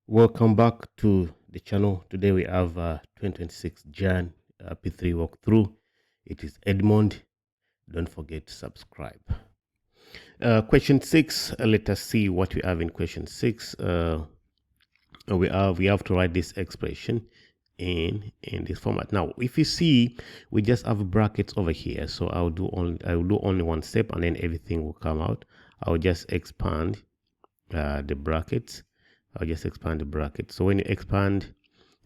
Welcome back to the channel. Today we have 2026 Jan P3 walkthrough. It is Edmond. Don't forget to subscribe. Question 6. Let us see what we have in question 6. We have to write this expression in this format. Now, if you see, we just have brackets over here. So I will do only one step, and then everything will come out. I'll just expand the brackets. I'll just expand the bracket. So when you expand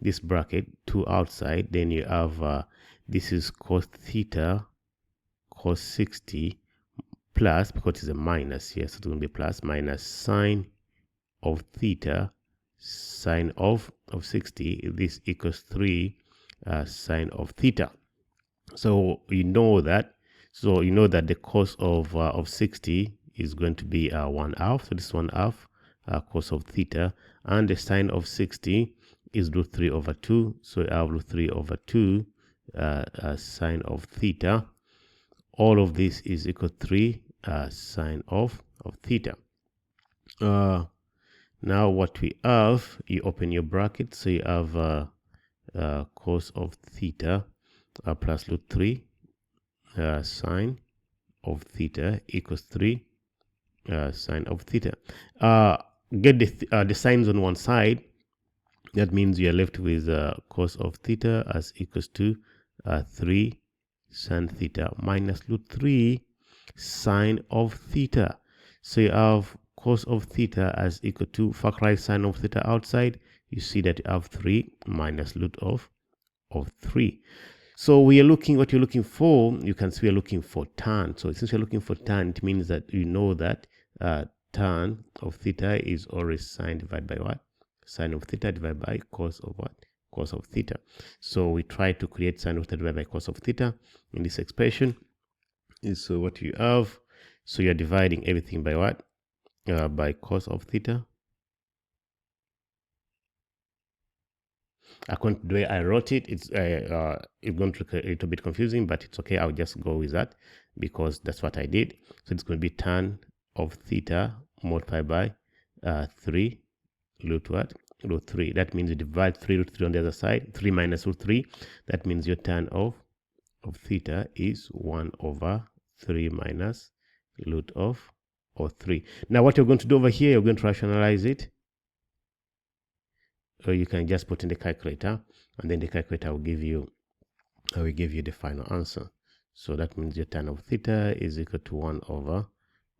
this bracket to outside, then you have this is cos theta cos 60 plus, because it's a minus here, so it's going to be plus, minus sine of theta sine of 60. This equals 3 sine of theta. So you know that the cos of 60 is going to be 1/2. So this is 1/2 cos of theta, and the sine of 60 is root 3 over 2. So I have root 3 over 2 sine of theta. All of this is equal to 3 sine of theta. Now what we have, you open your bracket, so you have cos of theta plus root 3 sine of theta equals 3 sine of theta. Get the signs on one side. That means you are left with cos of theta as equals to 3 sine theta minus root 3 sine of theta. So you have cos of theta as equal to, factorize sine of theta outside. You see that you have 3 minus root of 3. So we are looking, what you're looking for, you can see we're looking for tan. So since you're looking for tan, it means that you know that tan of theta is always sine divided by what? Sine of theta divided by cos of what? Cos of theta. So we try to create sine of theta divided by cos of theta in this expression. So what you have, so you're dividing everything by what? By cos of theta. According to the way I wrote it, it's going to look a little bit confusing, but it's okay. I'll just go with that because that's what I did. So it's going to be tan of theta multiplied by 3 root what? Root 3. That means you divide 3 root 3 on the other side. 3 minus root 3. That means your tan of theta is 1 over 3 minus root of 3. Now what you're going to do over here, you're going to rationalize it. Or you can just put in the calculator, and then the calculator will give you the final answer. So that means your tan of theta is equal to 1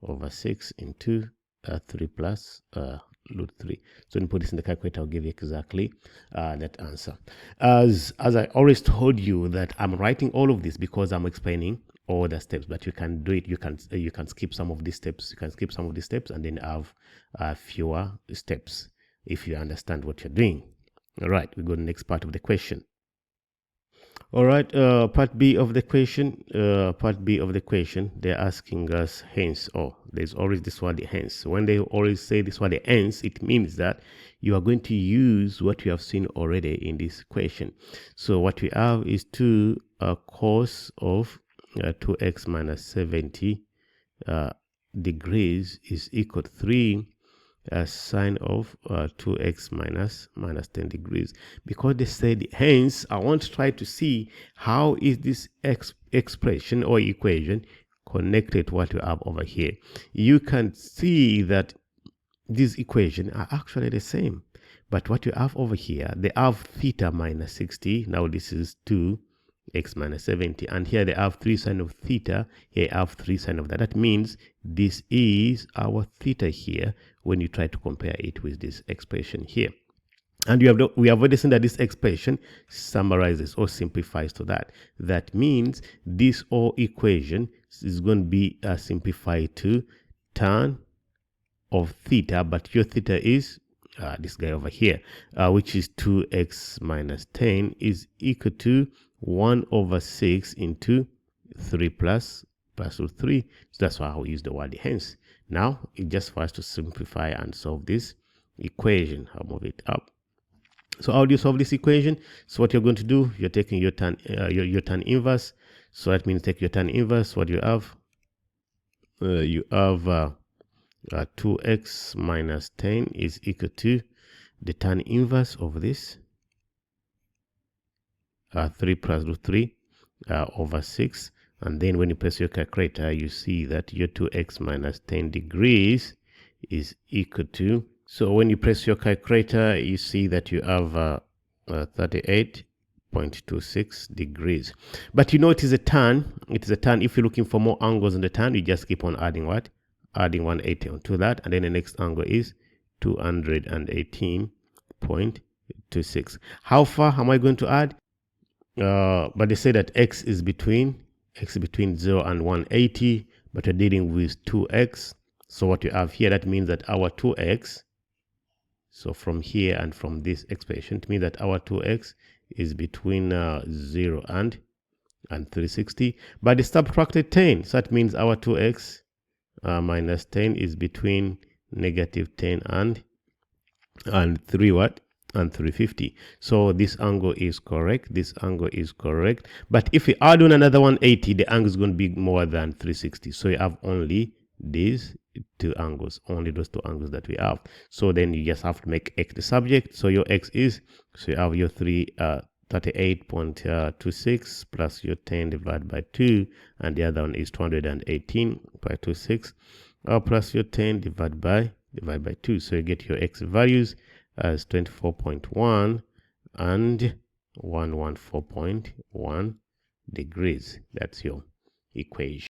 over 6 into 3 plus root 3. So when you put this in the calculator, I'll give you exactly that answer. As I always told you, that I'm writing all of this because I'm explaining all the steps, but you can do it. You can skip some of these steps. You can skip some of these steps and then have fewer steps if you understand what you're doing. All right, we go to the next part of the question. All right, part B of the question. They're asking us hence. Oh, there's always this word hence. When they always say this word hence, it means that you are going to use what you have seen already in this question. So what we have is 2 cos of 2x minus 70 degrees is equal to 3 sine of 2x minus 10 degrees. Because they said hence, I want to try to see how is this expression or equation connected to what you have over here. You can see that these equations are actually the same, but what you have over here, they have theta minus 60. Now this is 2x minus 70, and here they have 3 sine of theta. Here I have 3 sine of that. That means this is our theta here when you try to compare it with this expression here. And we have already seen that this expression summarizes or simplifies to that. That means this whole equation is going to be simplified to tan of theta, but your theta is this guy over here, which is 2x minus 10 is equal to 1 over 6 into 3 plus root 3. So that's why I will use the word hence. Now it's just for us to simplify and solve this equation. I'll move it up. So how do you solve this equation? So what you're going to do, you're taking your tan inverse. So that means take your tan inverse. What do you have? You have 2x minus 10 is equal to the tan inverse of this, 3 plus root 3 over 6. And then when you press your calculator, you see that your 2x minus 10 degrees is equal to, so when you press your calculator, you see that you have 38.26 degrees. But you know it is a tan. It is a tan. If you're looking for more angles in the tan, you just keep on adding what? Adding 180 onto that. And then the next angle is 218.26. How far am I going to add? But they say that x is between 0 and 180, but we're dealing with 2x. So what you have here, that means that our 2x, so from here and from this expression, it means that our 2x is between 0 and 360. But they subtracted 10, so that means our 2x minus 10 is between negative 10 and 3 what? And 350. So this angle is correct. This angle is correct. But if we add on another 180, the angle is going to be more than 360. So you have only these two angles, only those two angles that we have. So then you just have to make x the subject. So your x is, so you have your 38.26 plus your 10 divided by 2, and the other one is 218.26 plus your 10 divided by 2. So you get your x values as 24.1 and 114.1 degrees. That's your equation.